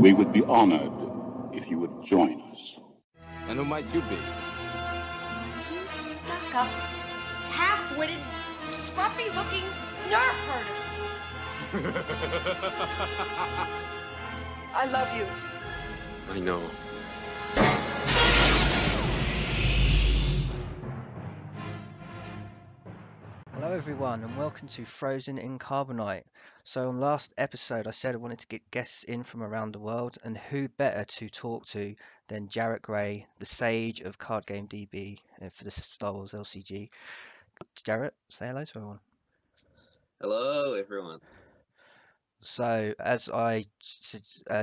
We would be honored if you would join us. And who might you be? You stuck-up, half-witted, scruffy-looking nerf herder. I love you. I know. Hello everyone and welcome to Frozen in Carbonite. So on last episode I said I wanted to get guests in from around the world, and who better to talk to than Jarratt Gray, the sage of card game DB for the SWLCG. Jarratt, say hello to everyone. Hello everyone. So as I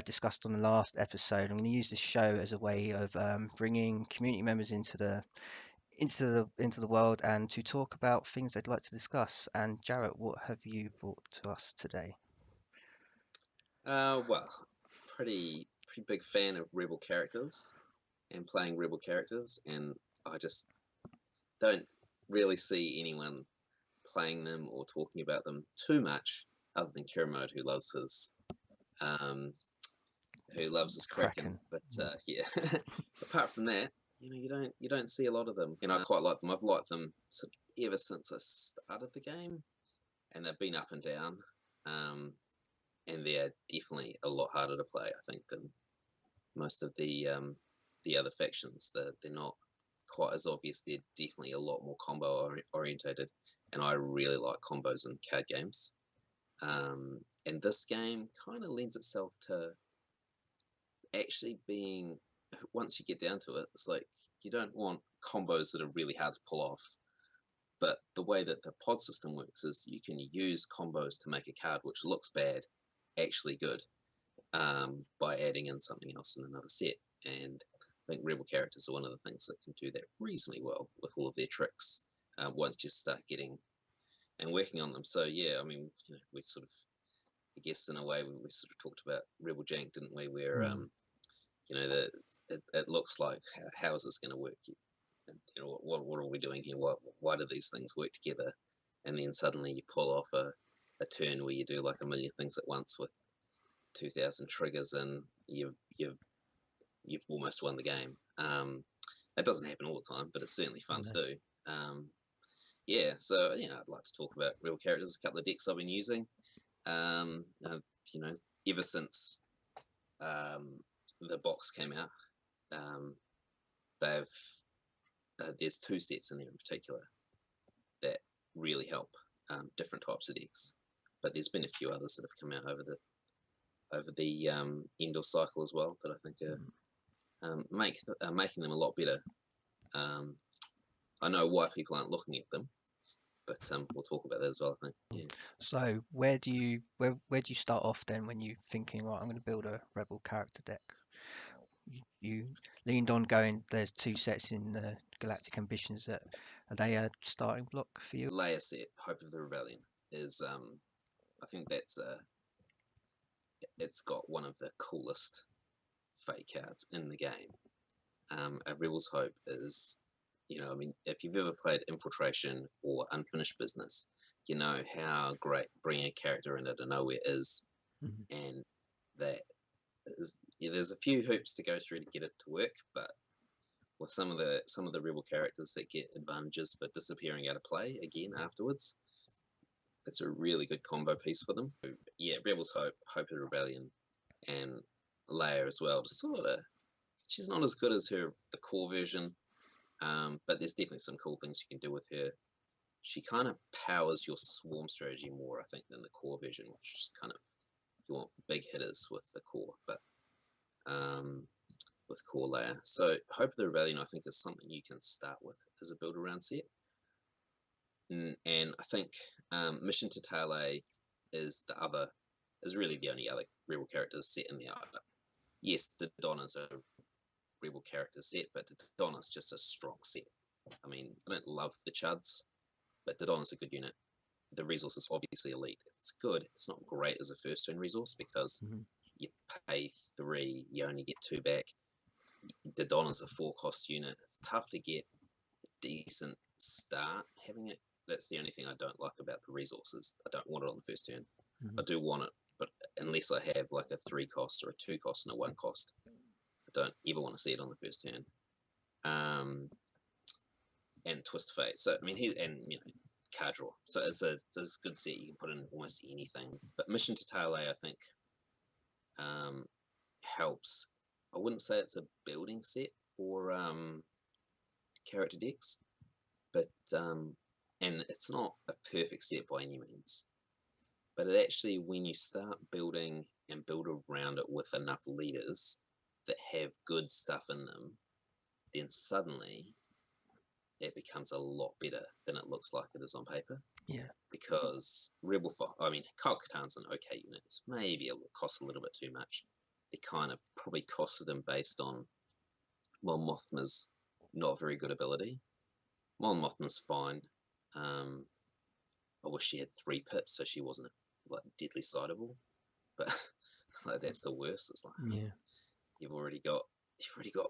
discussed on the last episode, I'm going to use this show as a way of bringing community members into the world and to talk about things they'd like to discuss. And Jarratt, what have you brought to us today? Well, pretty big fan of rebel characters and playing rebel characters, and I just don't really see anyone playing them or talking about them too much, other than Kermode, who loves his Kraken. But yeah, apart from that, you don't see a lot of them. I quite like them. I've liked them ever since I started the game, and they've been up and down. And they're definitely a lot harder to play, I think, than most of the other factions. They're not quite as obvious. They're definitely a lot more combo orientated, and I really like combos in card games. And this game kind of lends itself to actually being, once you get down to it, it's like you don't want combos that are really hard to pull off. But the way that the pod system works is you can use combos to make a card which looks bad actually good, by adding in something else in another set. And I think rebel characters are one of the things that can do that reasonably well with all of their tricks, once you start getting and working on them. So yeah, I mean, we sort of, I guess in a way, we sort of talked about Rebel Jank, didn't we? Where it looks like, how is this going to work? What are we doing here? Why do these things work together? And then suddenly you pull off a turn where you do like a million things at once with 2,000 triggers, and you've almost won the game. That doesn't happen all the time, but it's certainly fun to do. Yeah, so I'd like to talk about real characters. A couple of decks I've been using. Ever since the box came out, there's two sets in there in particular that really help different types of decks. But there's been a few others that have come out over the end of cycle as well that I think are making them a lot better. I know why people aren't looking at them, but we'll talk about that as well, I think. Yeah. So where do you start off then when you're thinking, right, I'm going to build a rebel character deck? You leaned on going, there's two sets in the Galactic Ambitions. Are they a starting block for you? Layer set, Hope of the Rebellion, is I think it's got one of the coolest fake cards in the game. A Rebel's Hope is, if you've ever played Infiltration or Unfinished Business, you know how great bringing a character in out of nowhere is. And that is, there's a few hoops to go through to get it to work, but with some of the Rebel characters that get advantages for disappearing out of play again afterwards, it's a really good combo piece for them. Yeah, Rebel's Hope, Hope of the Rebellion, and Leia as well. She's not as good as the core version, but there's definitely some cool things you can do with her. She kind of powers your swarm strategy more, I think, than the core version, which is kind of, you want big hitters with the core, but with core Leia. So Hope of the Rebellion, I think, is something you can start with as a build around set. And I think Mission to Tail A is really the only other rebel characters set in there. Yes, the Donna's a rebel character set, but Donna's just a strong set. I mean, I don't love the Chuds, but Donna's a good unit. The resource is obviously elite. It's good. It's not great as a first turn resource because you pay 3, you only get 2 back. Donna's a 4-cost unit. It's tough to get a decent start having it. That's the only thing I don't like about the resources. I don't want it on the first turn. I do want it, but unless I have like a 3 cost or a 2 cost and a 1 cost. I don't ever want to see it on the first turn. And Twist of Fate. So I mean, card draw. So it's a good set. You can put in almost anything. But Mission to Tailay, I think, helps. I wouldn't say it's a building set for character decks, but and it's not a perfect set by any means. But it actually, when you start building and build around it with enough leaders that have good stuff in them, then suddenly it becomes a lot better than it looks like it is on paper. Yeah. Because Kyle Katarn's an okay unit. It's maybe it costs a little bit too much. It kind of probably costed him based on Mon Mothma's not very good ability. Mon Mothma's fine. I wish she had 3 pips so she wasn't like deadly sightable. But like, that's the worst. It's like, Yeah. You've already got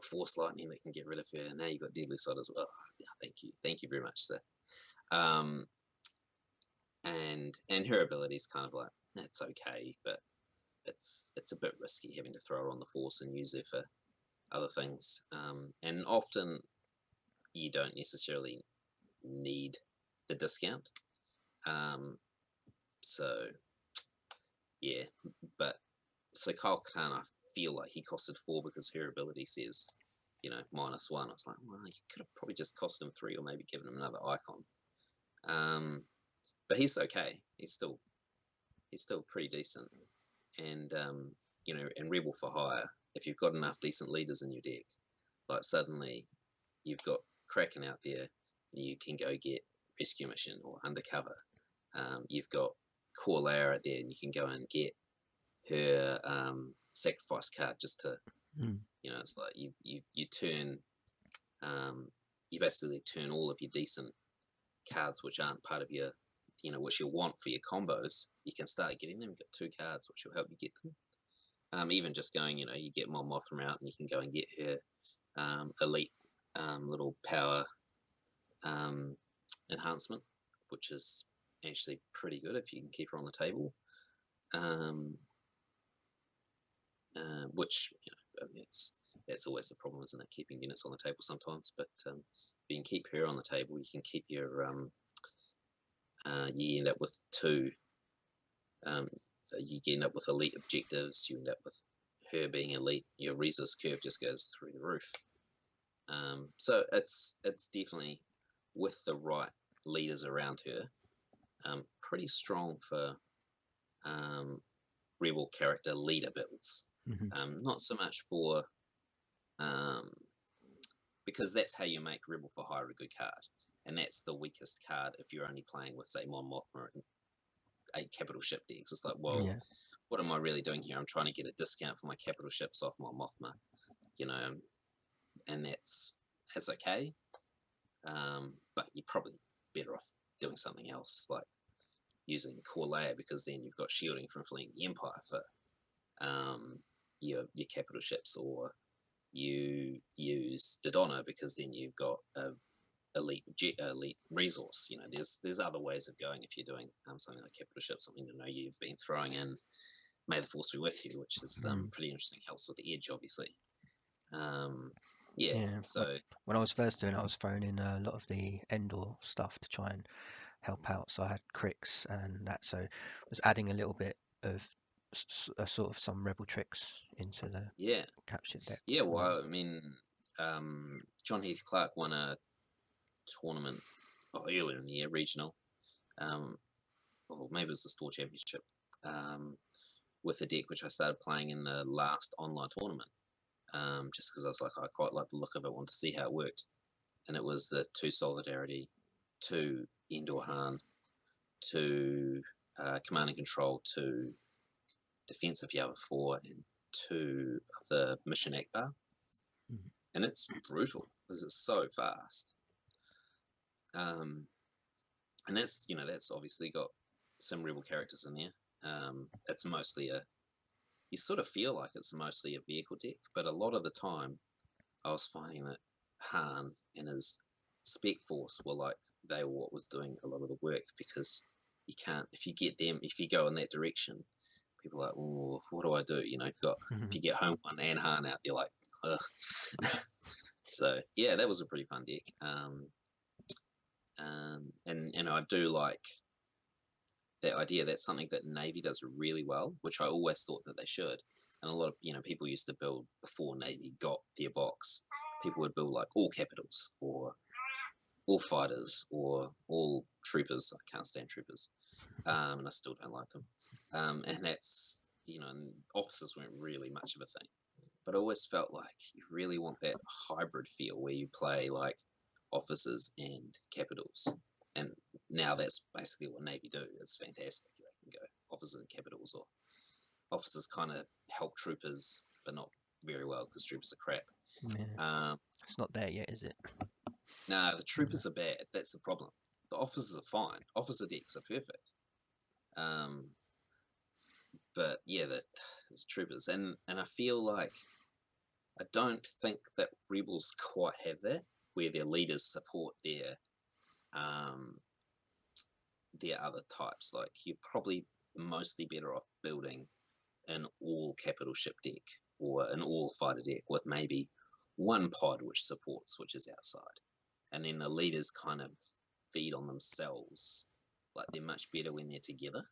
Force Lightning that can get rid of her, and now you've got Deadly Sight as well. Oh, thank you very much, sir. And her ability is kind of like, it's okay, but it's a bit risky having to throw her on the Force and use her for other things. And often you don't necessarily need the discount. So yeah, but so Kyle Katarn, I feel like he costed 4 because her ability says, -1. I was like, well, you could have probably just costed him 3 or maybe given him another icon. But he's okay. He's still pretty decent. And and Rebel for Hire, if you've got enough decent leaders in your deck, like suddenly you've got Kraken out there, and you can go get Rescue Mission or Undercover. You've got Corlair out there, and you can go and get her sacrifice card just to, it's like you turn, you basically turn all of your decent cards which aren't part of your, which you want for your combos. You can start getting them. You've got 2 cards which will help you get them. Even just going, you get Mon Mothma out, and you can go and get her elite little power enhancement, which is actually pretty good if you can keep her on the table. Which that's always the problem, isn't it? Keeping units on the table sometimes, but if you can keep her on the table, you can keep your you end up with 2. You end up with elite objectives. You end up with her being elite. Your resource curve just goes through the roof. So it's definitely, with the right leaders around her, pretty strong for Rebel character leader builds. Not so much for because that's how you make Rebel for Hire a good card, and that's the weakest card if you're only playing with, say, Mon Mothma and 8 capital ship decks. It's like, well, what am I really doing here? I'm trying to get a discount for my capital ships off Mon Mothma, and that's okay. But you're probably better off doing something else, like using Corlair, because then you've got shielding from fleeing the Empire for your capital ships, or you use Dodonna because then you've got a elite resource. There's other ways of going if you're doing something like capital ships. Something you've been throwing in May the Force be with you, which is pretty interesting. Helps with the edge, obviously. So when I was first doing it, I was throwing in a lot of the Endor stuff to try and help out. So I had Cricks and that, so I was adding a little bit of sort of some Rebel tricks into the captured deck. Yeah, well, I mean, John Heath Clark won a tournament earlier in the year, regional, or maybe it was the Store Championship, with a deck which I started playing in the last online tournament, just because I was like, I quite like the look of it, wanted to see how it worked. And it was the 2 Solidarity, 2 Endor Han, 2 Command and Control, 2 Defensive Yava 4, and 2 of the Mission Akbar. And it's brutal because it's so fast. And that's that's obviously got some Rebel characters in there. It's mostly you sort of feel like it's mostly a vehicle deck, but a lot of the time I was finding that Han and his Spec Force were what was doing a lot of the work, because you can't, if you go in that direction, people are like, oh, what do I do? You know, if you get home one and Han out, you're like, ugh. So yeah, that was a pretty fun deck. And I do like that idea. That's something that Navy does really well, which I always thought that they should. And a lot of people used to build before Navy got their box. People would build like all capitals or all fighters or all troopers. I can't stand troopers, and I still don't like them. And that's and officers weren't really much of a thing. But I always felt like you really want that hybrid feel where you play like officers and capitals. And now that's basically what Navy do. It's fantastic. They can go officers and capitals, or officers kind of help troopers, but not very well because troopers are crap. Yeah. It's not there yet, is it? No, the troopers are bad. That's the problem. The officers are fine. Officer decks are perfect. But yeah, the troopers, and I feel like I don't think that Rebels quite have that, where their leaders support their other types. Like you're probably mostly better off building an all capital ship deck or an all fighter deck with maybe one pod which supports, which is outside, and then the leaders kind of feed on themselves. Like they're much better when they're together.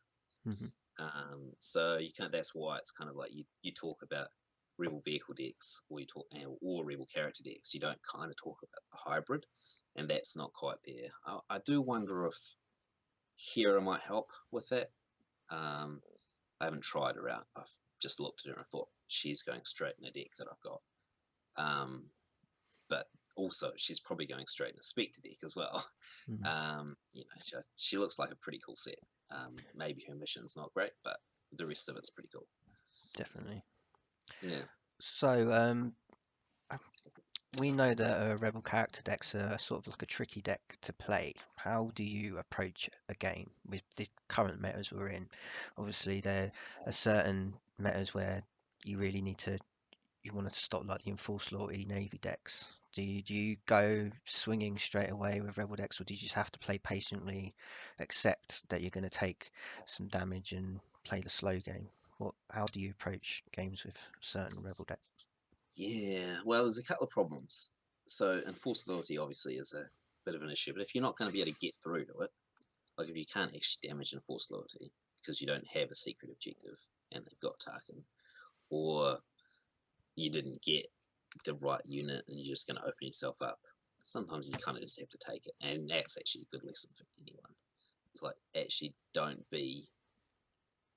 So that's why it's kind of like you talk about rebel vehicle decks, or you talk or rebel character decks. You don't kind of talk about the hybrid, and that's not quite there. I do wonder if Hera might help with that. I haven't tried her out. I've just looked at her and I thought she's going straight in a deck that I've got. But also she's probably going straight in a Spectre deck as well. She looks like a pretty cool set. Maybe her mission's not great, but the rest of it's pretty cool. Definitely. Yeah. So we know that rebel character decks are sort of like a tricky deck to play. How do you approach a game with the current metas we're in? Obviously, there are certain metas where you really you want to stop like the enforced loyalty Navy decks. Do you go swinging straight away with rebel decks, or do you just have to play patiently, accept that you're going to take some damage and play the slow game? How do you approach games with certain rebel decks? Yeah, well, there's a couple of problems. So enforced loyalty obviously is a bit of an issue, but if you're not going to be able to get through to it, like if you can't actually damage enforced loyalty because you don't have a secret objective and they've got Tarkin, or you didn't get the right unit and you're just going to open yourself up, sometimes you kind of just have to take it. And that's actually a good lesson for anyone. It's like, actually don't be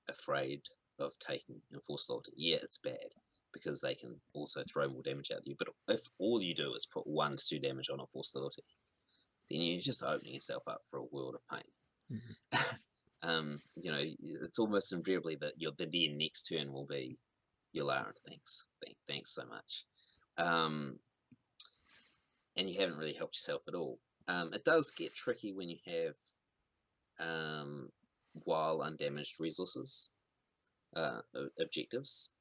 afraid of taking enforced loyalty. Yeah, it's bad because they can also throw more damage at you, but if all you do is put 1 to 2 damage on enforced loyalty, then you're just opening yourself up for a world of pain. It's almost invariably that the next turn will be your Lara, thanks so much, and you haven't really helped yourself at all. It does get tricky when you have while undamaged resources objectives.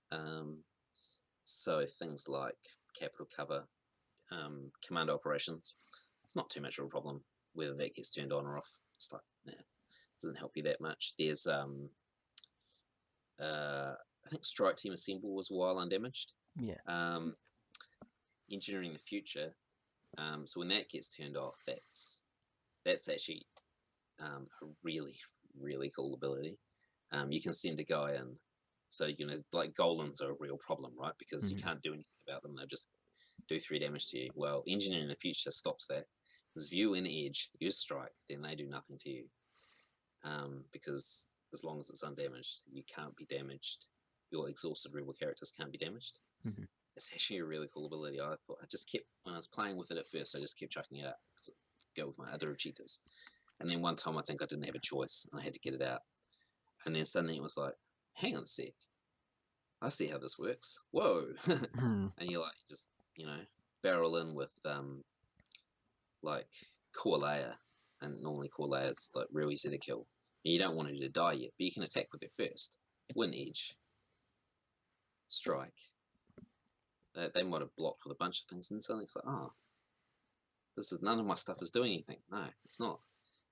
So things like capital cover, commando operations, it's not too much of a problem whether that gets turned on or off. It's like, doesn't help you that much. There's I think Strike Team Assemble was while undamaged. Yeah. Engineering the Future. So when that gets turned off, that's actually a really, really cool ability. You can send a guy in. So, like Golans are a real problem, right? Because you can't do anything about them. They'll just do 3 damage to you. Well, Engineering the Future stops that. Because if you in Edge, you strike, then they do nothing to you. Because as long as it's undamaged, you can't be damaged. Your exhausted rebel characters can't be damaged. It's actually a really cool ability. I just kept, when I was playing with it at first, I just kept chucking it out because I go with my other objectives. And then one time I think I didn't have a choice and I had to get it out. And then suddenly it was like, hang on a sec, I see how this works. Whoa. And you're like, just, barrel in with like Core Layer. And normally Core Layer is like real easy to kill. And you don't want it to die yet, but you can attack with it first. Win Edge. Strike. They might have blocked with a bunch of things, and suddenly it's like, oh, none of my stuff is doing anything. No, it's not.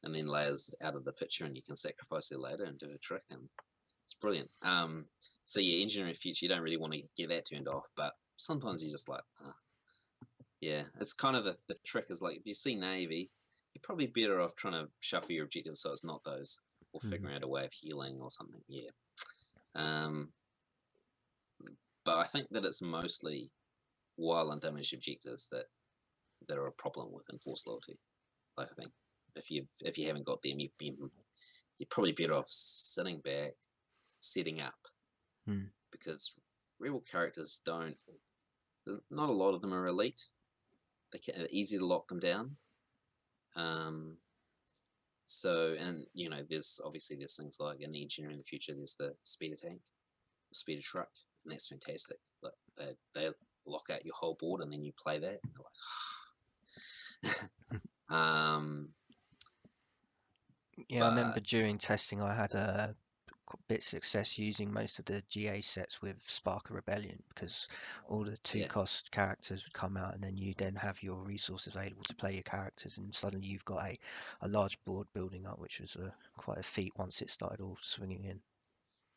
And then Leia's out of the picture, and you can sacrifice her later and do a trick, and It's brilliant. So yeah, engineering future, you don't really want to get that turned off, but sometimes you're just like, yeah. It's kind of the trick is like, if you see Navy, you're probably better off trying to shuffle your objectives so it's not those, or figuring out a way of healing or something. Yeah. But I think that it's mostly wild and damaged objectives that are a problem with enforced loyalty. Like, I think if you haven't got them, you're probably better off sitting back, setting up, because rebel characters not a lot of them are elite. They're easy to lock them down. So, and there's things like an engineer in the future. There's the speeder tank, the speeder truck, and that's fantastic. Like they lock out your whole board, and then you play that. And Yeah, I remember during testing I had a bit of success using most of the GA sets with Spark of Rebellion, because all the 2-cost characters would come out, and then you then have your resources available to play your characters, and suddenly you've got a large board building up, which was quite a feat once it started all swinging in.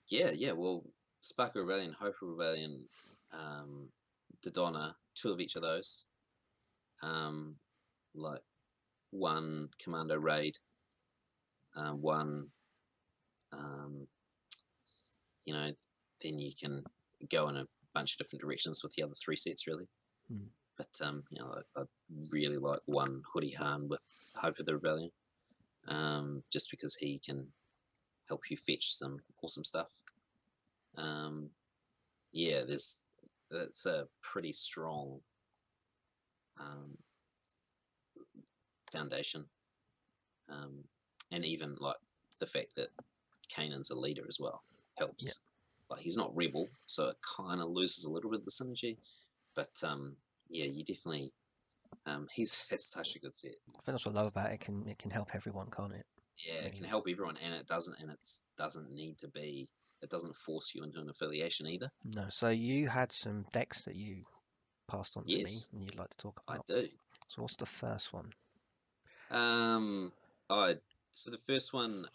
Yeah. Well, Spark of Rebellion, Hope of Rebellion, Dodonna, 2 of each of those. Like 1 Commando Raid, 1, then you can go in a bunch of different directions with the other 3 sets, really. But I really like 1 Hoodie Han with Hope of the Rebellion, just because he can help you fetch some awesome stuff. Yeah, that's a pretty strong foundation, and even like the fact that Kanan's a leader as well helps. Like, he's not rebel, so it kind of loses a little bit of the synergy. But yeah, you definitely that's such a good set. I think that's what I love about it. It can help everyone, can't it? Yeah, it can help everyone, and it doesn't need to be. It doesn't force you into an affiliation either. No. So you had some decks that you passed on to me, and you'd like to talk about. I do. So what's the first one? So the first one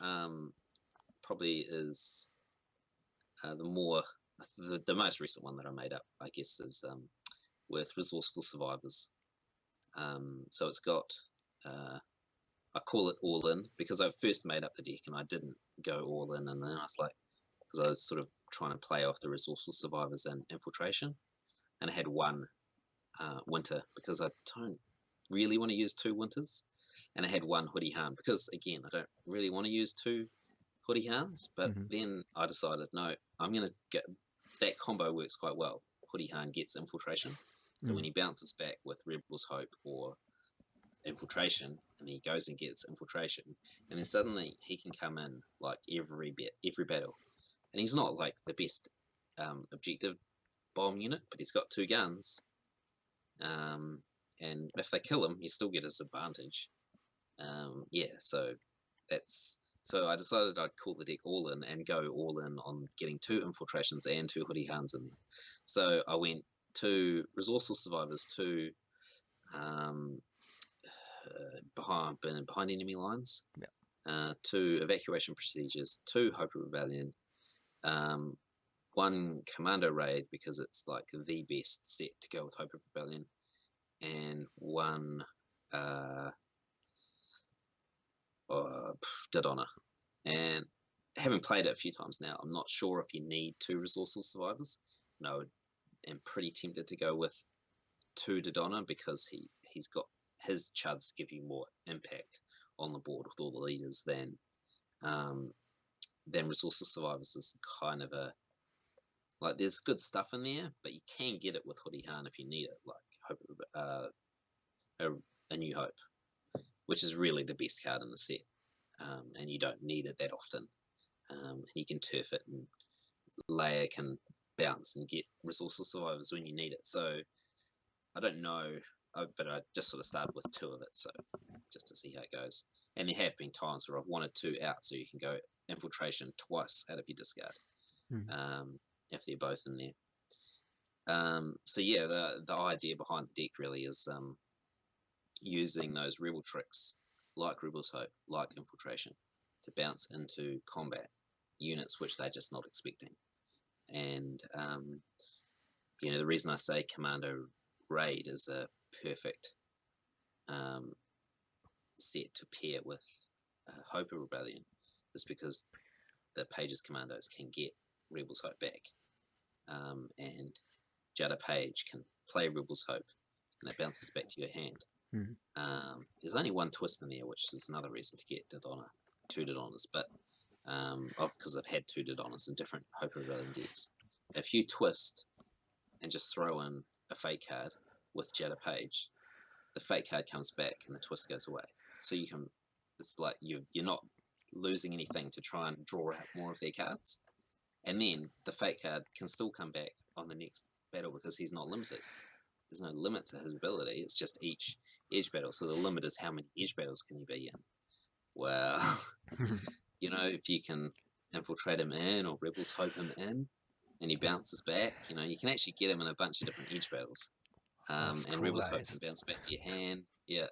probably is the most recent one that I made up, I guess, is with Resourceful Survivors. So it's got I call it All In because I first made up the deck and I didn't go all in, and then I was like, because I was sort of trying to play off the Resourceful Survivors and Infiltration, and I had 1 Winter because I don't really want to use 2 Winters, and I had 1 Hoodie Han because, again, I don't really want to use 2 Hoodie Hans, but then I decided, no, I'm going to get that combo works quite well. Hoodie Han gets Infiltration, so when he bounces back with Rebel's Hope or Infiltration, and he goes and gets Infiltration, and then suddenly he can come in like every battle, and he's not like the best objective bomb unit, but he's got 2 guns, and if they kill him, you still get his advantage. So I decided I'd call the deck All In and go all in on getting 2 Infiltrations and 2 Hoodie Hans in there. So I went to Resourceful Survivors, 2 behind enemy lines, 2 Evacuation Procedures, 2 Hope of Rebellion, 1 Commando Raid because it's like the best set to go with Hope of Rebellion, and 1 Dodonna. And having played it a few times now, I'm not sure if you need 2 Resourceful Survivors. No, I'm pretty tempted to go with 2 Dodonna because he's got his chuds give you more impact on the board with all the leaders than Resourceful Survivors is kind of like there's good stuff in there, but you can get it with Hoodie Han if you need it, like A New Hope, which is really the best card in the set, and you don't need it that often, and you can turf it, and Leia can bounce and get Resourceful Survivors when you need it. So I don't know, but I just sort of started with 2 of it, so just to see how it goes. And there have been times where I've wanted 2 out, so you can go Infiltration twice out of your discard, if they're both in there. So yeah, the idea behind the deck really is using those rebel tricks like Rebel's Hope, like Infiltration, to bounce into combat units which they're just not expecting. And the reason I say Commando Raid is a perfect set to pair with Hope of Rebellion is because the Page's commandos can get Rebel's Hope back, and Jarratt Page can play Rebel's Hope, and it bounces back to your hand. There's only one twist in there, which is another reason to get two Dodonnas, but because I've had two Dodonnas in different Hope of Rebellion decks. If you twist and just throw in a fake card with Jarratt Page, the fake card comes back and the twist goes away. So you can, it's like you're not losing anything to try and draw out more of their cards. And then the fake card can still come back on the next battle because he's not limited. There's no limit to his ability. It's just each edge battle. So the limit is how many edge battles can he be in. Well, if you can infiltrate him in or Rebels Hope him in and he bounces back, you can actually get him in a bunch of different edge battles. And cool, Rebels Hope can bounce back to your hand. Yeah.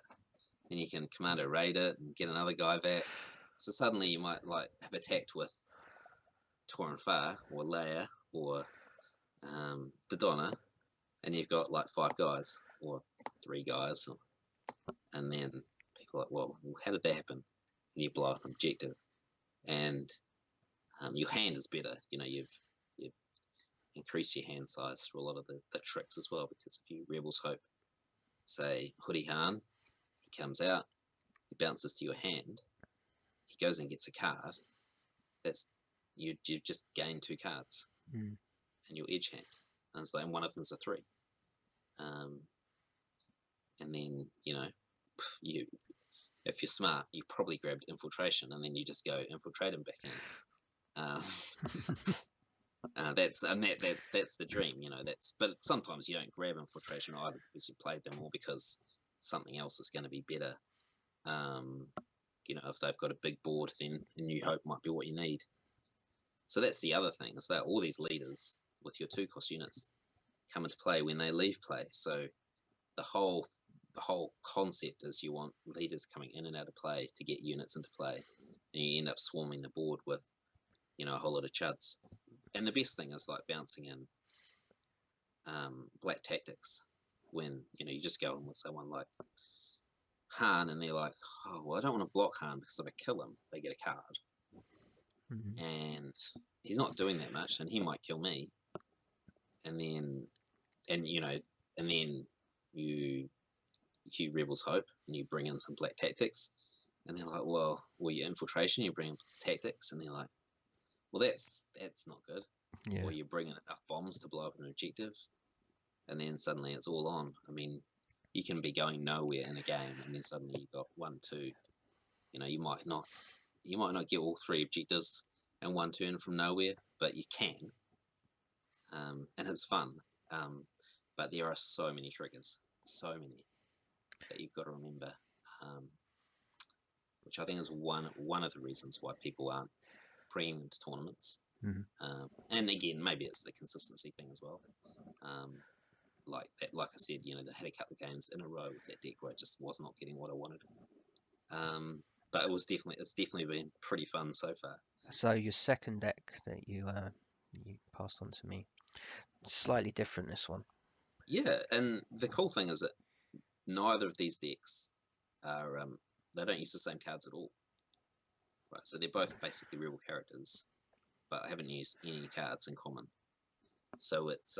And you can Commando Raid it and get another guy back. So suddenly you might have attacked with Torrin Far or Leia or Dodonna, and you've got 5 guys or 3 guys, and then people are like, well, how did that happen? And you blow up an objective, and your hand is better. You've increased your hand size through a lot of the tricks as well, because if you Rebels Hope, say Hoodie Han, he comes out, he bounces to your hand, he goes and gets a card. That's you've just gained 2 cards in your edge hand, and one of them's a 3. And then if you're smart, you probably grabbed infiltration, and then you just go infiltrate him back in. That's the dream, but sometimes you don't grab infiltration either because you played them, or because something else is going to be better. If they've got a big board, then a New Hope might be what you need. So that's the other thing, is that all these leaders with your 2-cost units come into play when they leave play. So the whole concept is you want leaders coming in and out of play to get units into play, and you end up swarming the board with a whole lot of chuds. And the best thing is bouncing in black tactics when you just go in with someone like Han, and they're like, oh, well, I don't want to block Han because if I kill him, they get a card. And he's not doing that much, and he might kill me. And then you Rebels Hope, and you bring in some black tactics, and they're like, well, your infiltration, you bring in tactics, and they're like, well, that's not good. Yeah. Or you bring in enough bombs to blow up an objective, and then suddenly it's all on. I mean, you can be going nowhere in a game, and then suddenly you got 1, 2. You might not get all 3 objectives in one turn from nowhere, but you can, and it's fun. But there are so many triggers, so many that you've got to remember, which I think is one of the reasons why people aren't bringing them to tournaments. And again, maybe it's the consistency thing as well. Like I said, they had a couple of games in a row with that deck where I just was not getting what I wanted. But it's definitely been pretty fun so far. So your second deck that you passed on to me, slightly different, this one. Yeah, and the cool thing is that neither of these decks are they don't use the same cards at all. Right, so they're both basically Rebel characters, but I haven't used any cards in common. So it's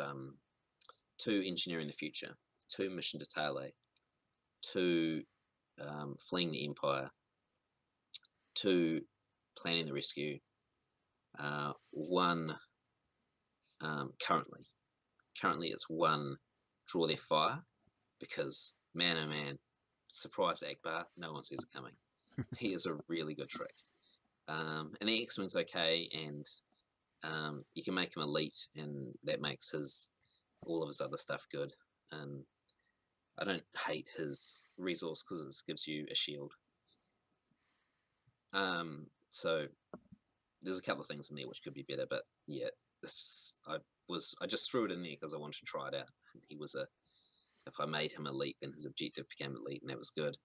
2 Engineering the Future, 2 Mission to Tale, 2 Fleeing the Empire, 2 Planning the Rescue, 1 currently it's 1 Draw Their Fire, because man oh man, surprise Akbar, no one sees it coming. He is a really good trick. And the X-Wing's okay, and you can make him elite, and that makes all of his other stuff good. And I don't hate his resource because it gives you a shield. So there's a couple of things in there which could be better, but yeah, I just threw it in there because I wanted to try it out. He was if I made him elite, then his objective became elite, and that was good.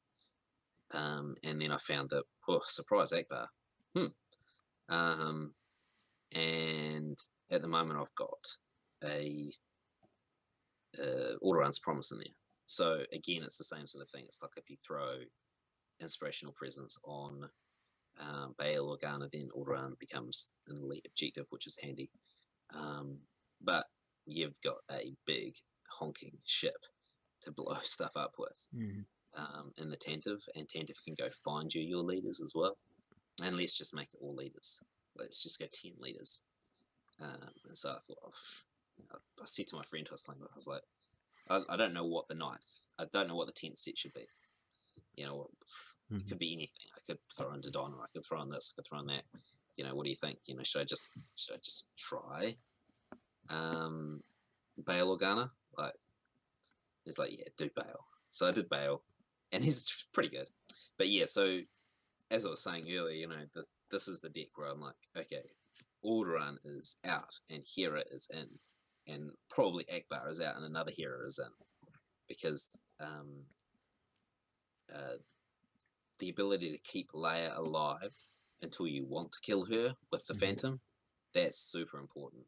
And then I found that, surprise Akbar. and at the moment I've got a All-Around's Promise in there. So again, it's the same sort of thing. It's like if you throw Inspirational Presence on Bail Organa, then All-Around becomes an elite objective, which is handy. But you've got a big honking ship to blow stuff up with in the Tantive, and Tantive can go find you your leaders as well. And let's just make it all leaders. Let's just go 10 leaders. And so I thought, I said to my friend who I was playing with, I was like, I don't know what the 9th, I don't know what the 10th set should be. You know, it could be anything. I could throw in Dodonna, I could throw in this, I could throw in that. You know, what do you think? You know, should I just try Bail Organa? Like, he's like, yeah, do Bail. So I did Bail, and he's pretty good. But yeah, so as I was saying earlier, you know, this is the deck where I'm like, okay, Alderaan is out and Hera is in, and probably Akbar is out and another Hera is in, because the ability to keep Leia alive until you want to kill her with the Phantom, that's super important.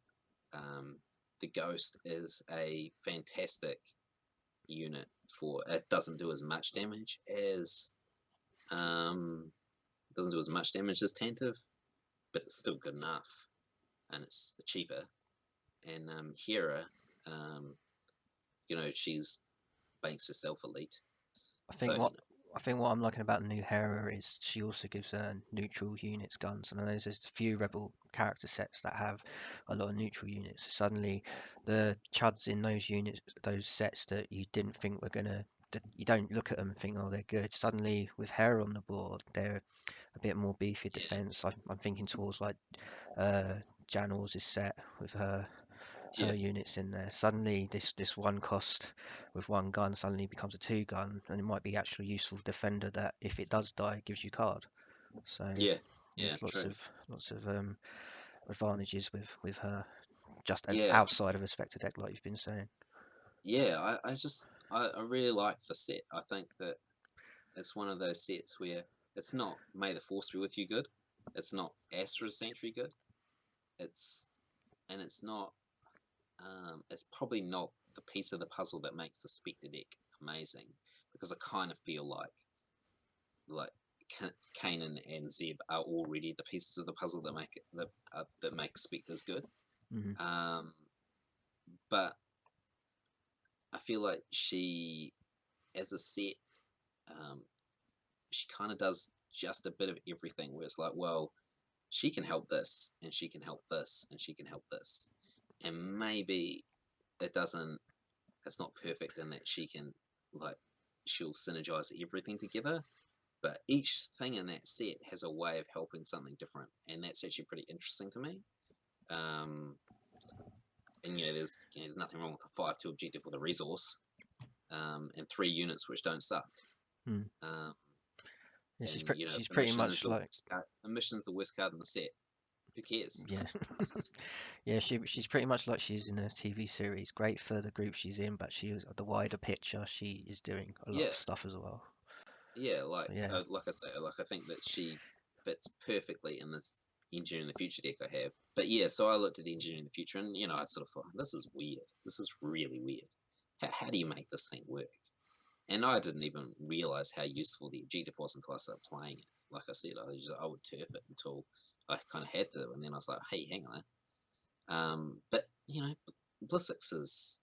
The Ghost is a fantastic unit for, it doesn't do as much damage as Tantive, but it's still good enough, and it's cheaper. And Hera, you know, she's banks herself elite. I think what I'm liking about the new Hera is she also gives neutral units guns, and I know there's a few Rebel character sets that have a lot of neutral units. So suddenly, the chuds in those units, those sets that you didn't think were gonna, that you don't look at them and think, oh, they're good. Suddenly, with Hera on the board, they're a bit more beefy defense. I'm thinking towards like Janors' set with her units in there. Suddenly this one cost with one gun suddenly becomes a 2 gun, and it might be actually a useful defender that if it does die gives you card. So there's lots of advantages with her, just outside of a Spectre deck, like you've been saying. I really like the set. I think that it's one of those sets where it's not May the Force be with you good, it's not Astra Sentry good, it's not it's probably not the piece of the puzzle that makes the Spectre deck amazing, because I kind of feel like Kanan and Zeb are already the pieces of the puzzle that make it that make Spectres good. But I feel like she, as a set, she kind of does just a bit of everything, where it's like, well, she can help this, and she can help this, and she can help this. And maybe it's not perfect in that she'll synergize everything together, but each thing in that set has a way of helping something different, and that's actually pretty interesting to me. And there's nothing wrong with a 5/2 objective with a resource, and 3 units which don't suck. She's pretty much like the mission's the worst card in the set. Who cares? She's pretty much like she's in a TV series. Great for the group she's in, but the wider picture, she is doing a lot of stuff as well. Like I say, I think that she fits perfectly in this Engineering the Future deck I have. But so I looked at Engineering the Future, and I sort of thought, this is weird. This is really weird. How do you make this thing work? And I didn't even realize how useful the objective was until I started playing it. Like I said, I would turf it until I kind of had to, and then I was like, hey, hang on. But Blissix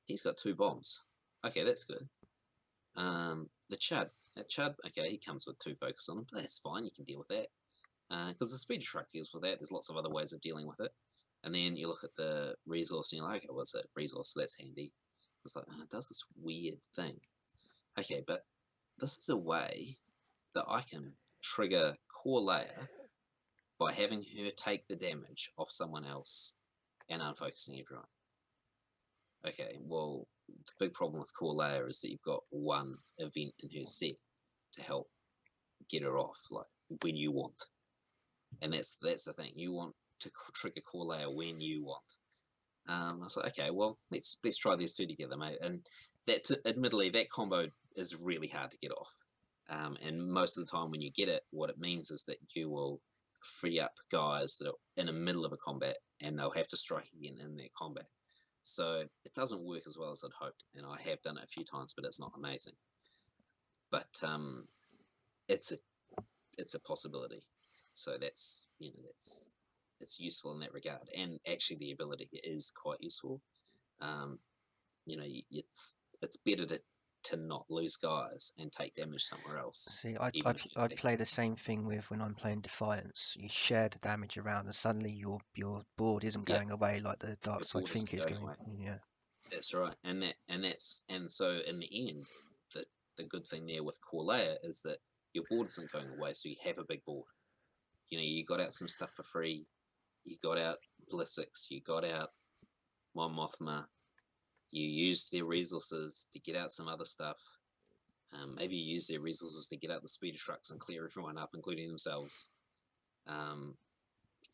he's got 2 bombs. Okay, that's good. The Chud, okay, he comes with 2 focus on him, but that's fine, you can deal with that. Because the Speed Truck deals with that, there's lots of other ways of dealing with it. And then you look at the resource and you're like, okay, what's that resource? So that's handy. It's like, it does this weird thing. Okay, but this is a way that I can trigger Core Leia by having her take the damage off someone else and unfocusing everyone. Okay, well, the big problem with Core Leia is that you've got one event in her set to help get her off, like when you want. And that's the thing. You want to trigger Core Leia when you want. I was like, okay, well, let's try these 2 together, mate. And admittedly, that combo is really hard to get off. And most of the time when you get it, what it means is that you will free up guys that are in the middle of a combat, and they'll have to strike again in their combat. So it doesn't work as well as I'd hoped, and I have done it a few times, but it's not amazing. But it's a possibility. So that's it's useful in that regard, and actually the ability is quite useful. It's better to not lose guys and take damage somewhere else. See, I play the same thing with when I'm playing Defiance. You share the damage around, and suddenly your board isn't going away like the dark side think it's going. Yeah, that's right. And so in the end, the good thing there with core layer is that your board isn't going away, so you have a big board. You got out some stuff for free. You got out Blissix. You got out Mon Mothma. You used their resources to get out some other stuff. Maybe you use their resources to get out the speeder trucks and clear everyone up, including themselves.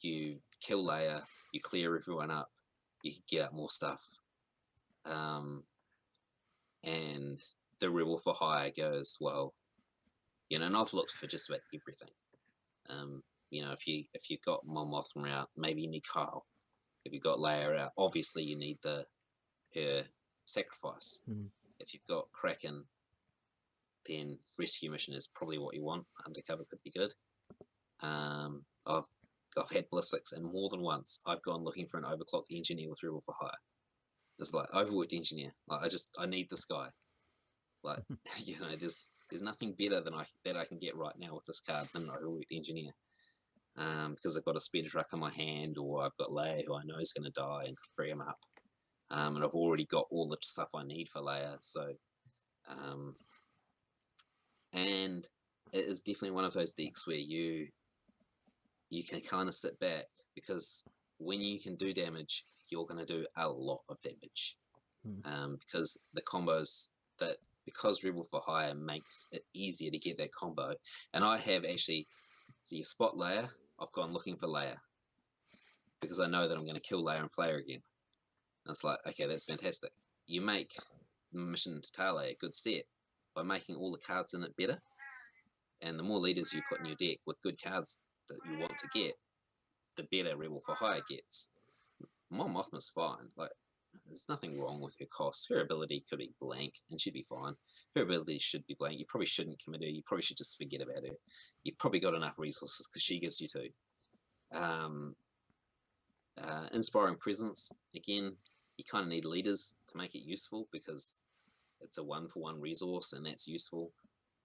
You kill Leia, you clear everyone up, you get out more stuff. And the Rebel for Hire goes, well, and I've looked for just about everything. If you've got Mon Mothma out, maybe you need Kyle. If you've got Leia out, obviously you need her sacrifice. If you've got Kraken, then rescue mission is probably what you want. Undercover could be good. I've had Blissix, and more than once I've gone looking for an overclocked engineer with Rebel for Hire. It's like overworked engineer. Like I need this guy. Like there's nothing better than that I can get right now with this card than an overworked engineer. Because I've got a speeder truck in my hand, or I've got Leia who I know is going to die and free him up. And I've already got all the stuff I need for Leia. So, and it is definitely one of those decks where you can kind of sit back, because when you can do damage, you're going to do a lot of damage. Because the combos because Rebel for Hire makes it easier to get that combo. And I have actually, so you spot Leia, I've gone looking for Leia, because I know that I'm going to kill Leia and play her again. And it's like, okay, that's fantastic. You make Mission to Tale a good set by making all the cards in it better. And the more leaders you put in your deck with good cards that you want to get, the better Rebel for Hire gets. Mon Mothma's fine. Like, there's nothing wrong with her cost. Her ability could be blank and she'd be fine. Her ability should be blank. You probably shouldn't commit her. You probably should just forget about her. You've probably got enough resources because she gives you two. Inspiring Presence, again, you kind of need leaders to make it useful, because it's a 1-for-1 resource and that's useful,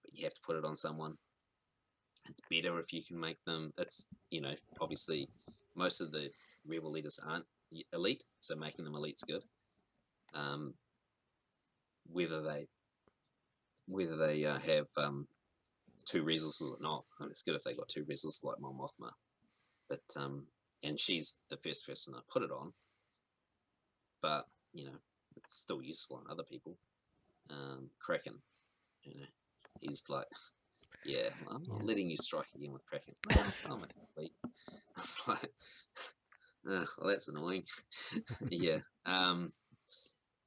but you have to put it on someone. It's better if you can make them. It's, obviously most of the rebel leaders aren't elite, so making them elite's good. Whether they have two resources or not, it's good if they got two resources like Mon Mothma. But and she's the first person to put it on. But it's still useful on other people. Kraken, he's like, yeah, I'm not letting you strike again with Kraken. No, I'm complete. It's like, well, that's annoying. Yeah.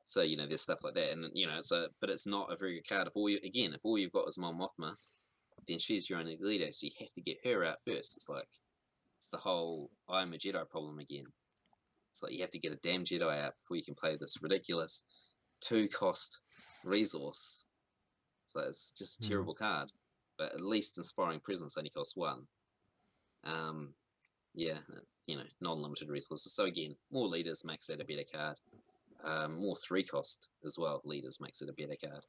So there's stuff like that, and but it's not a very good card. If all you've got is Mon Mothma, then she's your only leader, so you have to get her out first. It's the whole I'm a Jedi problem again. It's like you have to get a damn Jedi out before you can play this ridiculous 2-cost resource. So it's just a terrible card. But at least Inspiring Presence only costs 1. Yeah, it's non-limited resources. So again, more leaders makes that a better card. More 3-cost as well. Leaders makes it a better card.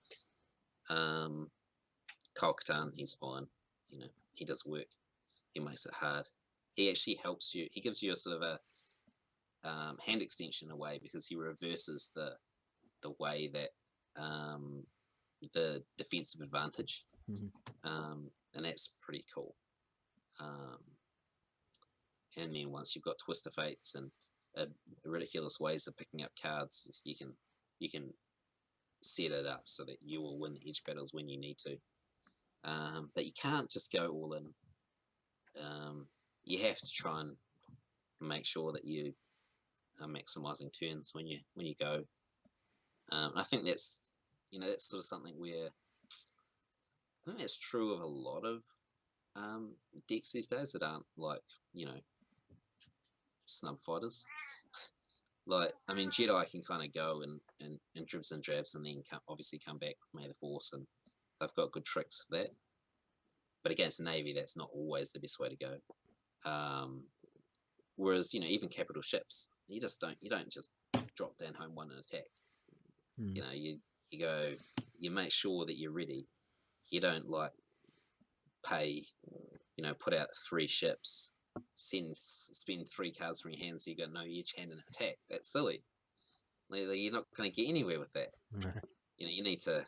Kyle Katarn, he's fine. He does work. He makes it hard. He actually helps you. He gives you a sort of a hand extension away, because he reverses the way that the defensive advantage, and that's pretty cool. And then once you've got Twister Fates and ridiculous ways of picking up cards, you can set it up so that you will win the edge battles when you need to. But you can't just go all in. You have to try and make sure that you are maximizing turns when you go. I think that's that's sort of something where I think that's true of a lot of decks these days that aren't like, you know, snub fighters. Like, I mean, Jedi can kind of go and dribs and drabs and then obviously come back with May the Force, and they've got good tricks for that. But against Navy, that's not always the best way to go. Whereas, you know, even capital ships, you don't just drop down home one and attack. You know, you go, you make sure that you're ready. You don't like pay, you know, put out 3 ships, spend 3 cards from your hand so you got no edge hand and attack. That's silly. You're not going to get anywhere with that. You know, you need to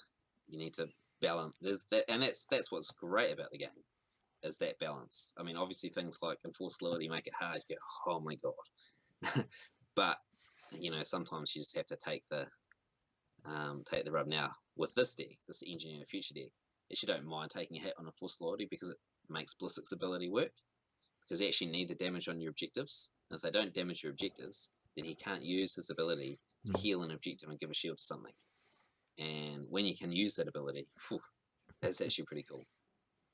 balance. There's that, and that's what's great about the game, is that balance. I mean, obviously things like enforced loyalty make it hard. You go, oh my god. But you know, sometimes you just have to take the rub. Now with this deck, this Engineering the Future deck, you don't mind taking a hit on enforced loyalty because it makes Blissik's ability work. Because you actually need the damage on your objectives. And if they don't damage your objectives, then he can't use his ability to heal an objective and give a shield to something. And when you can use that ability, phew, that's actually pretty cool.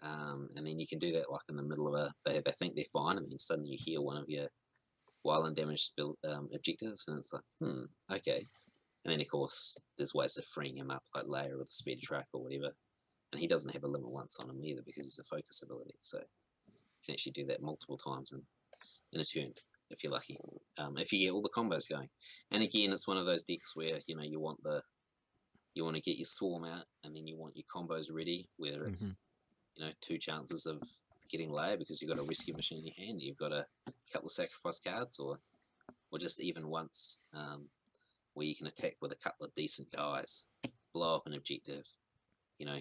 And then you can do that like in the middle of they think they're fine, and then suddenly you heal one of your wild and damaged objectives, and it's like, okay. And then of course there's ways of freeing him up, like Layer with the speed track or whatever. And he doesn't have a limit once on him either because he's a focus ability. So you can actually do that multiple times in a turn if you're lucky. If you get all the combos going. And again, it's one of those decks where, you know, you want to get your swarm out, and then you want your combos ready, whether it's you know, 2 chances of getting Layer because you've got a rescue mission in your hand, you've got a couple of sacrifice cards, or just even once where you can attack with a couple of decent guys, blow up an objective, you know,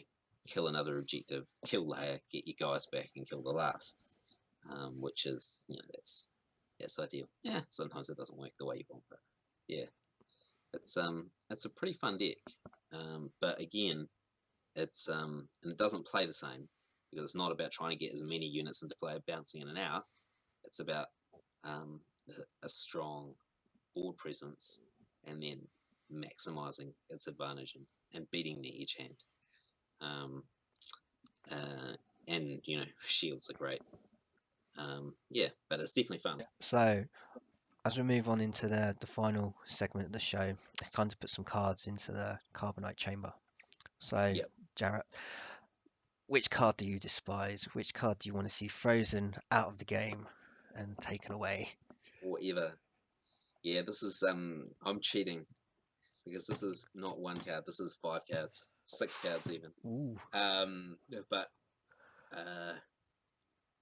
kill another objective, kill Layer, get your guys back, and kill the last, which is, you know, that's ideal. Yeah, sometimes it doesn't work the way you want, but yeah, it's a pretty fun deck. But again, it's and it doesn't play the same because it's not about trying to get as many units into play bouncing in and out. It's about a strong board presence and then maximizing its advantage and beating the edge hand. And you know, shields are great. Yeah, but it's definitely fun. So as we move on into the final segment of the show, it's time to put some cards into the Carbonite Chamber. So, Yep. Jarratt, which card do you despise? Which card do you want to see frozen out of the game and taken away? Whatever. Yeah, this is I'm cheating because this is not 1 card. This is 5 cards, 6 cards even. Ooh. But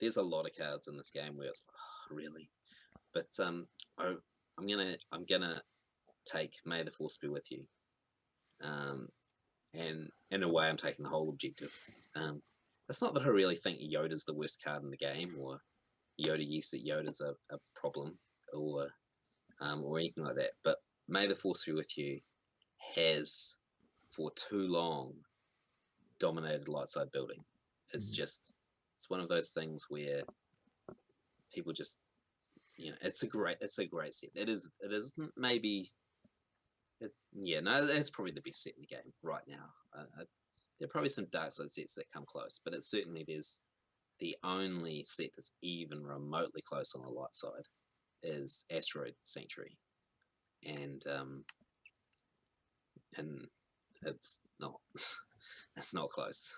there's a lot of cards in this game where it's really. But I'm gonna take May the Force be with you. And in a way, I'm taking the whole objective. It's not that I really think Yoda's the worst card in the game, or yes, that Yoda's a problem, or anything like that. But May the Force be with you has, for too long, dominated light side building. It's it's one of those things where people just, you know, it's a great set. It is maybe. It's probably the best set in the game right now. There are probably some dark side sets that come close, but it's certainly the only set that's even remotely close on the light side is Asteroid Sanctuary, and it's not it's not close.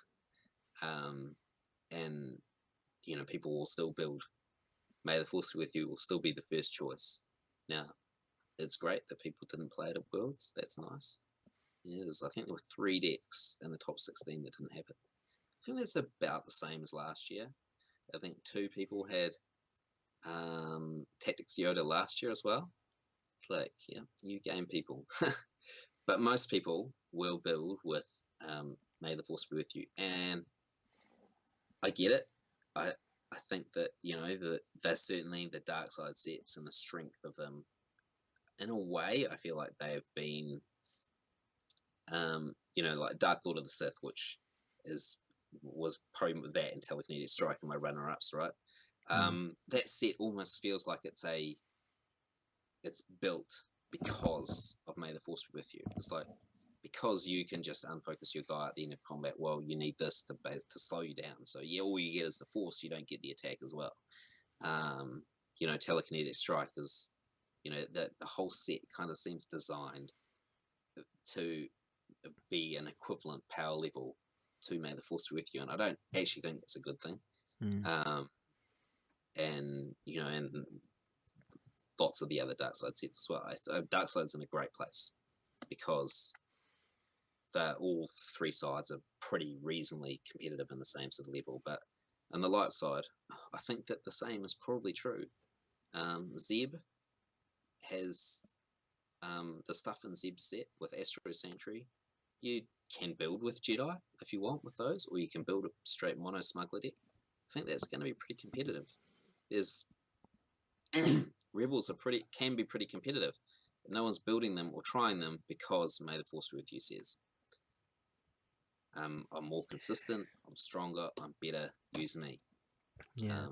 And you know, people will still build May the Force be with you will still be the first choice. Now, it's great that people didn't play it at Worlds. That's nice. Yeah, I think there were 3 decks in the top 16 that didn't have it. I think that's about the same as last year. I think 2 people had Tactics Yoda last year as well. It's like, yeah, you game people. But most people will build with May the Force be with you. And I get it. I think that, you know, they're certainly the dark side sets and the strength of them. In a way, I feel like they've been, you know, like Dark Lord of the Sith, which was probably that and Telekinetic Strike and my runner-ups, right? That set almost feels like it's built because of May the Force be with you. It's like because you can just unfocus your guy at the end of combat. Well, you need this to slow you down. So yeah, all you get is the force. You don't get the attack as well. You know, telekinetic strike is, you know, the whole set kind of seems designed to be an equivalent power level to May the Force be with you, and I don't actually think that's a good thing. And you know, and lots of the other Darkside sets as well. Darkside's in a great place because all three sides are pretty reasonably competitive in the same sort of level. But on the light side, I think that the same is probably true. Zeb has the stuff in Zeb's set with Astro Sanctuary. You can build with Jedi if you want with those, or you can build a straight mono smuggler deck. I think that's going to be pretty competitive. There's Rebels can be pretty competitive, but no one's building them or trying them because May the Force be with you says. I'm more consistent, I'm stronger, I'm better, use me. Yeah.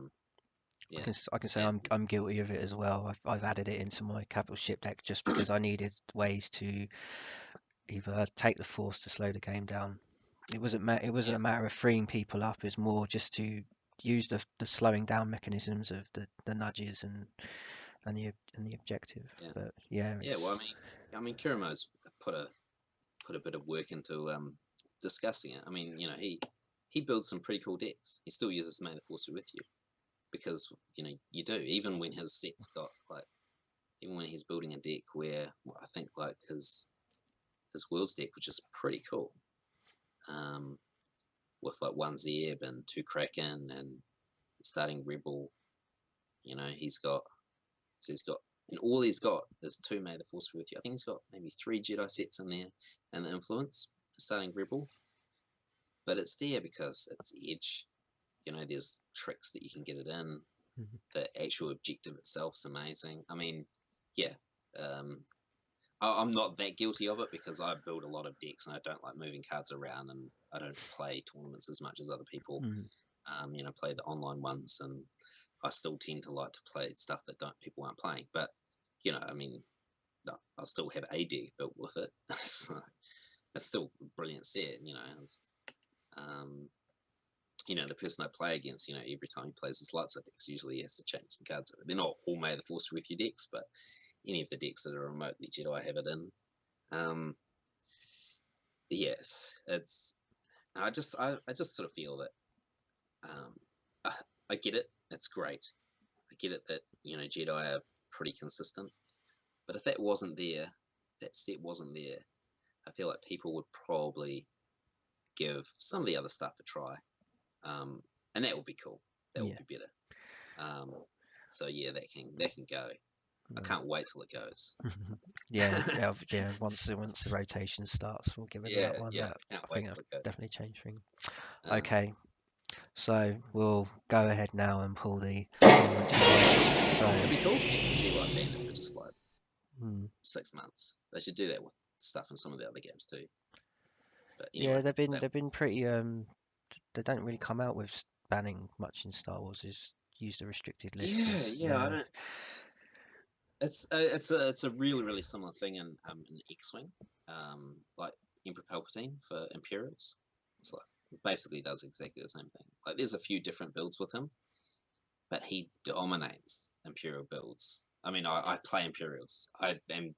Yeah. I can say I'm guilty of it as well. I've added it into my capital ship deck just because I needed ways to either take the force to slow the game down. It wasn't a matter of freeing people up. It's more just to use the slowing down mechanisms of the nudges and the objective. Yeah. But yeah. Well, I mean, Kiramo's put a bit of work into discussing it. I mean, you know, he builds some pretty cool decks. He still uses May the Force be with you because, you know, you do, even when his set's got even when he's building a deck where I think like his Worlds deck, which is pretty cool, with like 1 Zeb and 2 Kraken and starting Rebel, you know, and all he's got is 2 May the Force be with you. I think he's got maybe 3 Jedi sets in there and the Influence starting Rebel, but it's there because it's Edge. You know, there's tricks that you can get it in. The actual objective itself is amazing. I mean, yeah, I'm not that guilty of it because I build a lot of decks and I don't like moving cards around and I don't play tournaments as much as other people. You know, play the online ones, and I still tend to like to play stuff that people aren't playing. But you know, I mean, I still have a deck built with it. So it's still a brilliant set. You know, you know, the person I play against, you know, every time he plays his lightsaber decks, usually he has to change some cards. They're not all May the Force with your decks, but any of the decks that are remotely Jedi have it in. Yes, it's. I just sort of feel that. I get it. It's great. I get it that, you know, Jedi are pretty consistent, but if that wasn't there, that set wasn't there, I feel like people would probably give some of the other stuff a try. And that would be cool. That would be better. So yeah, that can go. I can't wait till it goes. yeah. Once the rotation starts, we'll give it that one. Yeah, I think that'll definitely change things. Okay, so we'll go ahead now and pull the tournament. So it'd be cool if G-Light banned it for just like 6 months. They should do that with stuff in some of the other games too. But anyway, yeah, they've been pretty. They don't really come out with banning much in Star Wars. Is use the restricted list. Yeah. I don't. It's a really, really similar thing in X-Wing, like Emperor Palpatine for Imperials. It's like it basically does exactly the same thing. Like there's a few different builds with him, but he dominates Imperial builds. I mean, I play Imperials. I am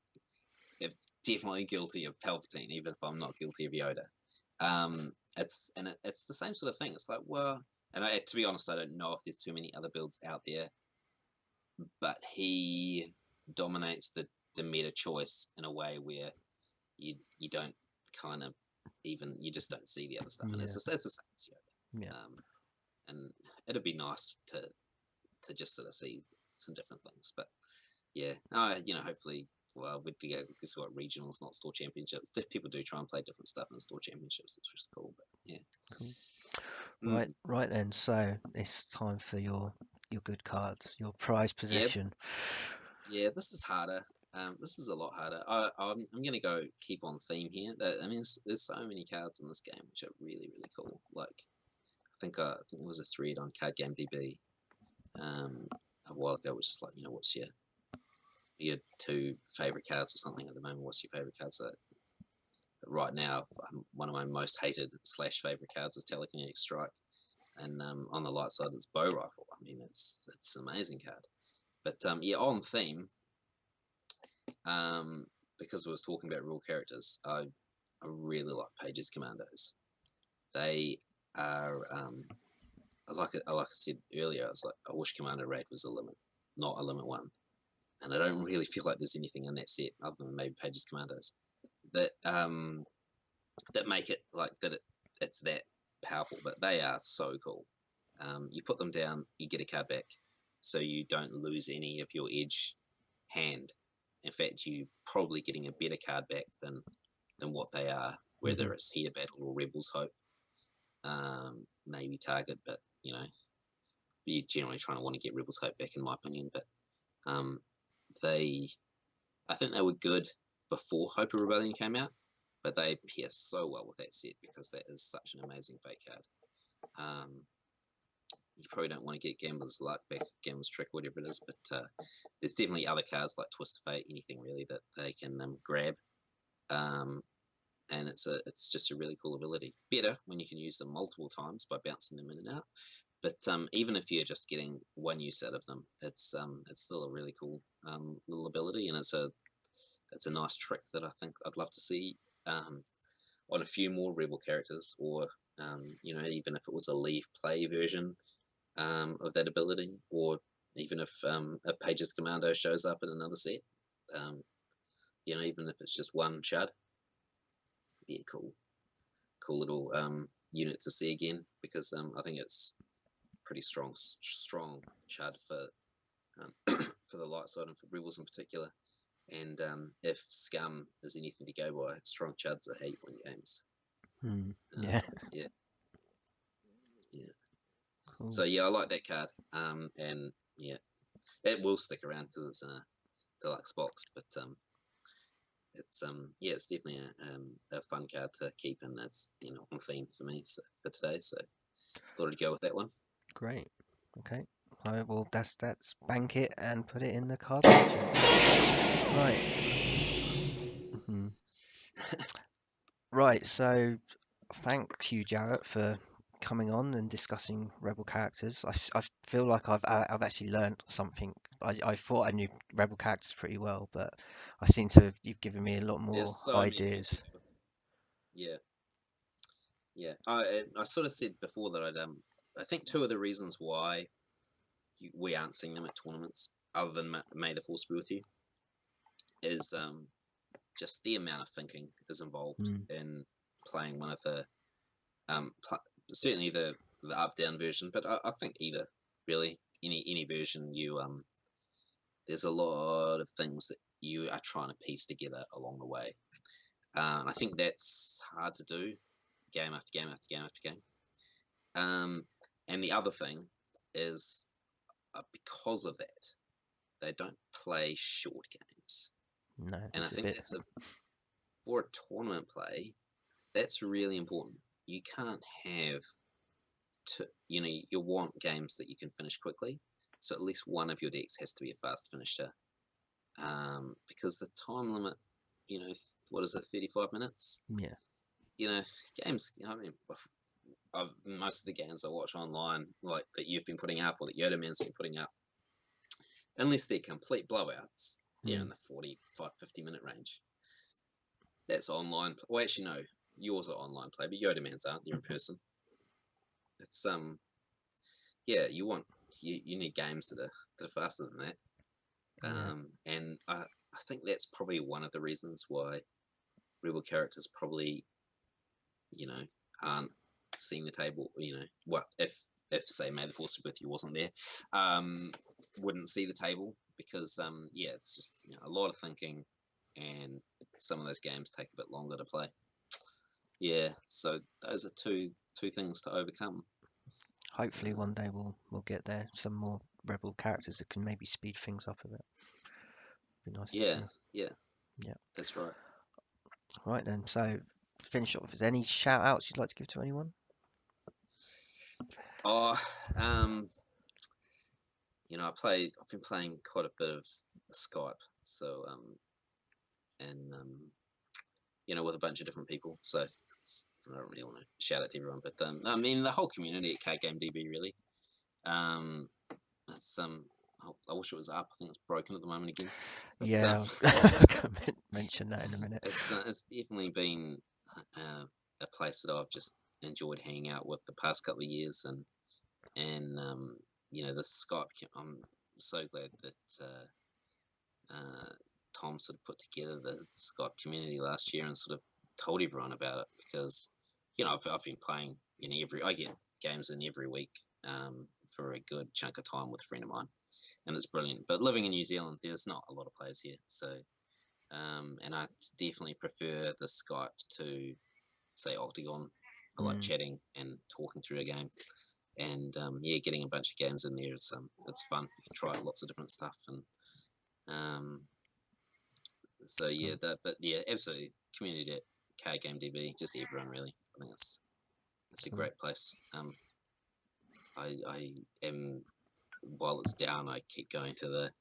definitely guilty of Palpatine, even if I'm not guilty of Yoda. It's the same sort of thing. It's like, well, and to be honest, I don't know if there's too many other builds out there, but he dominates the meta choice in a way where you don't kind of you just don't see the other stuff, and it's the same as Yoda. And it'd be nice to just sort of see some different things, but yeah, you know, hopefully, well, we'd go guess what, regionals, not store championships. People do try and play different stuff in store championships, which is cool, but yeah. Cool. Right then. So it's time for your good cards, your prized possession. Yeah, this is harder. This is a lot harder. I'm going to go keep on theme here. I mean, there's so many cards in this game which are really, really cool. Like, I think it was a thread on Card Game DB a while ago, which is like, you know, what's your 2 favorite cards or something at the moment? What's your favorite cards? So right now, one of my most hated / favorite cards is Telekinetic Strike, and on the light side it's Bow Rifle. I mean, it's an amazing card. But yeah, on theme, because I was talking about real characters, I really like Pages Commandos. They are like I said earlier, I wish Commander Raid was a limit, not a limit one. And I don't really feel like there's anything in that set other than maybe Pages Commandos that that make it like that. It's that powerful, but they are so cool. You put them down, you get a card back, so you don't lose any of your edge hand. In fact, you're probably getting a better card back than what they are, whether it's Here Battle or Rebel's Hope. Maybe Target, but you know, you're generally trying to want to get Rebel's Hope back, in my opinion. But I think they were good before Hope of Rebellion came out, but they pair so well with that set because that is such an amazing fake card. You probably don't want to get Gambler's Luck back, Gambler's Trick, whatever it is, but there's definitely other cards like Twist of Fate, anything really that they can grab. And it's just a really cool ability. Better when you can use them multiple times by bouncing them in and out. But even if you're just getting one use out of them, it's still a really cool little ability, and it's a nice trick that I think I'd love to see on a few more Rebel characters, or you know, even if it was a leave play version of that ability, or even if a Pages Commando shows up in another set, you know, even if it's just one Chud, be a cool little unit to see again, because I think it's pretty strong Chud for for the light side and for Rebels in particular. And if Scum is anything to go by, strong Chuds are how you win games. Yeah. Yeah. Cool. So yeah, I like that card. And yeah, it will stick around because it's in a deluxe box. But it's yeah, it's definitely a fun card to keep, and that's, you know, on theme for me for today. So thought I'd go with that one. Great. Okay. Well, that's bank it and put it in the Carbonite Chamber. Right. Right. So, thank you, Jarratt, for coming on and discussing Rebel characters. I feel like I've actually learned something. I thought I knew Rebel characters pretty well, but I seem to have, you've given me a lot more There's so many things ideas. to go with. Yeah. I sort of said before that I think two of the reasons why we aren't seeing them at tournaments, other than May the Force be with you, is just the amount of thinking is involved in playing one of the certainly the up down version, but I think either really any version you there's a lot of things that you are trying to piece together along the way. I think that's hard to do game after game after game after game. And the other thing is, because of that, they don't play short games. No, and I think that's for a tournament play, that's really important. You can't have you know, you want games that you can finish quickly, so at least one of your decks has to be a fast finisher, because the time limit, you know, what is it, 35 minutes? Yeah. You know, games, I mean, most of the games I watch online, like that you've been putting up, or that Yoda Man's been putting up, unless they're complete blowouts, they're in the 45-50 minute range. That's online. Well, actually, no, yours are online play, but Yoda Man's aren't. They're in person. It's yeah, you need games that are faster than that. And I think that's probably one of the reasons why Rebel characters probably, you know, aren't seeing the table. You know, well, if say May the Force be with you wasn't there, wouldn't see the table, because yeah, it's just, you know, a lot of thinking, and some of those games take a bit longer to play. Yeah, so those are two things to overcome. Hopefully one day we'll get there. Some more Rebel characters that can maybe speed things up a bit. Be nice to see. Yeah, that's right. Right then, so finish off. Is there any shout outs you'd like to give to anyone? You know, I've been playing quite a bit of Skype, so and with a bunch of different people. So I don't really want to shout out to everyone, but I mean the whole community at Card Game DB really. It's I wish it was up. I think it's broken at the moment again. But, Yeah, I was going to mention that in a minute. It's definitely been a place that I've just enjoyed hanging out with the past couple of years, and the Skype. I'm so glad that Tom sort of put together the Skype community last year and sort of told everyone about it, because I've been playing I get games in every week for a good chunk of time with a friend of mine, and it's brilliant. But living in New Zealand, there's not a lot of players here, so and I definitely prefer the Skype to, say, Octagon. I like chatting and talking through a game, and getting a bunch of games in there is it's fun. You can try lots of different stuff, and so yeah, absolutely community at Card Game DB, just everyone really. I think it's a great place. I am, while it's down, I keep going to the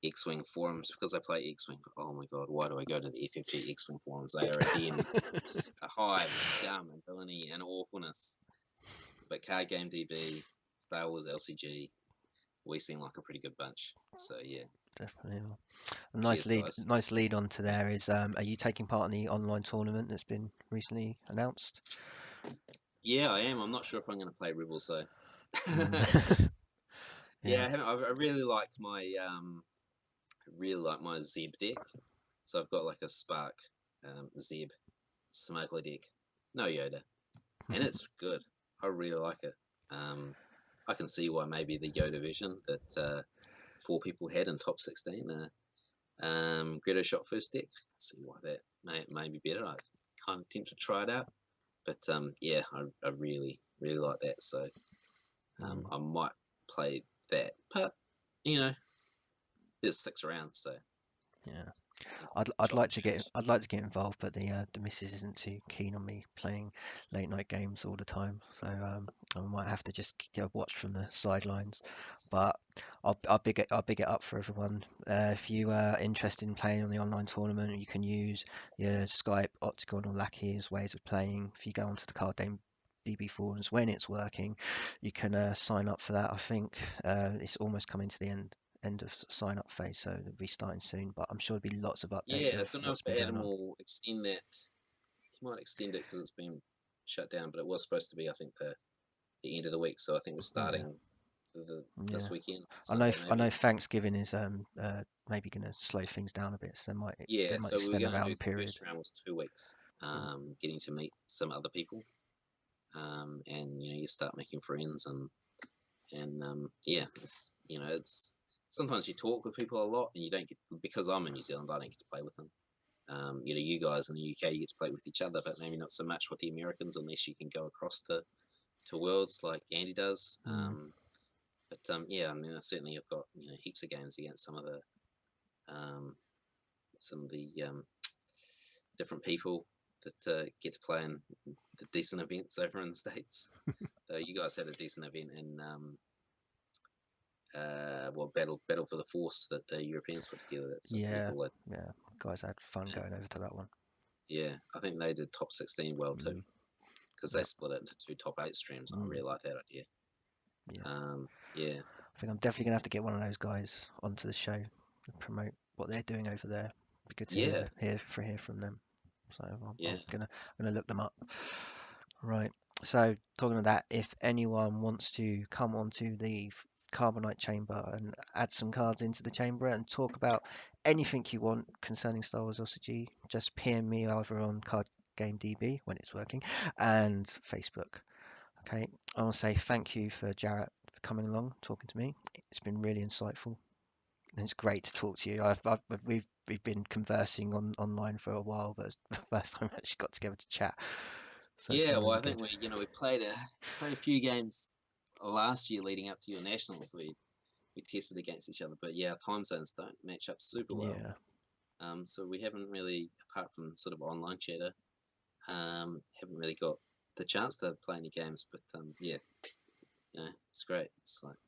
X-Wing forums because I play X-Wing. Oh my god, why do I go to the FFG X-Wing forums? They are a den, a hive of scum and villainy and awfulness. But Card Game DB, Star Wars LCG, we seem like a pretty good bunch. So yeah, definitely. A nice lead on to there is, are you taking part in the online tournament that's been recently announced? Yeah, I am. I'm not sure if I'm going to play Rebels though. Yeah, I really like my Zeb deck. So I've got like a Spark Zeb smuggler deck, no Yoda, and it's good. I really like it. I can see why maybe the Yoda version that 4 people had in top 16, Greedo Shot First deck. I can see why that may be better. I kind of tend to try it out, but I really like that. So I might play that, but there's 6 rounds, so yeah. I'd like to get involved, but the missus isn't too keen on me playing late night games all the time, so I might have to just watch from the sidelines. But I'll big it up for everyone. If you are interested in playing on the online tournament, you can use your Skype, Octagon, or Lackey as ways of playing. If you go onto the Card Game DB forums when it's working, you can sign up for that. I think it's almost coming to the end of sign up phase, so it'll be starting soon, but I'm sure there'll be lots of updates. Yeah, I don't know if Adam will extend that. He might extend it because it's been shut down, but it was supposed to be, I think, the end of the week, so I think we're starting this weekend. I know Thanksgiving is maybe going to slow things down a bit, so they might so extend we're around the period. first round was 2 weeks, getting to meet some other people, and you start making friends, and it's sometimes you talk with people a lot, and you don't get, because I'm in New Zealand, I don't get to play with them. You guys in the UK, you get to play with each other, but maybe not so much with the Americans unless you can go across to Worlds like Andy does. I mean, I certainly have got heaps of games against some of the different people that get to play in the decent events over in the States. You guys had a decent event in Battle for the Force that the Europeans put together. That's cool. Guys had fun going over to that one. Yeah, I think they did top 16 well too, because they split it into 2 top 8 streams. I really like that idea. I think I'm definitely gonna have to get one of those guys onto the show and promote what they're doing over there. Be good to hear from them. So I'm gonna look them up. Right. So talking of that, if anyone wants to come onto the Carbonite Chamber and add some cards into the chamber and talk about anything you want concerning Star Wars LCG, just PM me either on Card Game DB when it's working and Facebook. Okay, I want to say thank you for Jarratt for coming along, talking to me. It's been really insightful. And it's great to talk to you. We've been conversing online for a while, but it's the first time we actually got together to chat. So well, I think we played a few games last year leading up to your nationals. We tested against each other, but time zones don't match up super well. So we haven't really, apart from sort of online chatter, haven't really got the chance to play any games. But it's great. It's like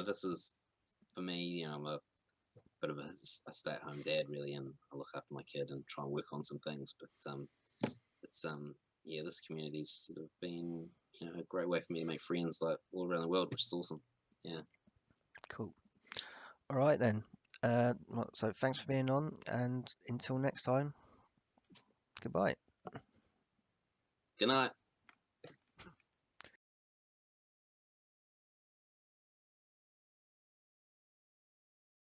this is for me. I'm a bit of a stay-at-home dad really, and I look after my kid and try and work on some things. But it's yeah, this community's sort of been a great way for me to make friends like all around the world, which is awesome. Yeah. Cool. All right then. So thanks for being on, and until next time, goodbye. Good night.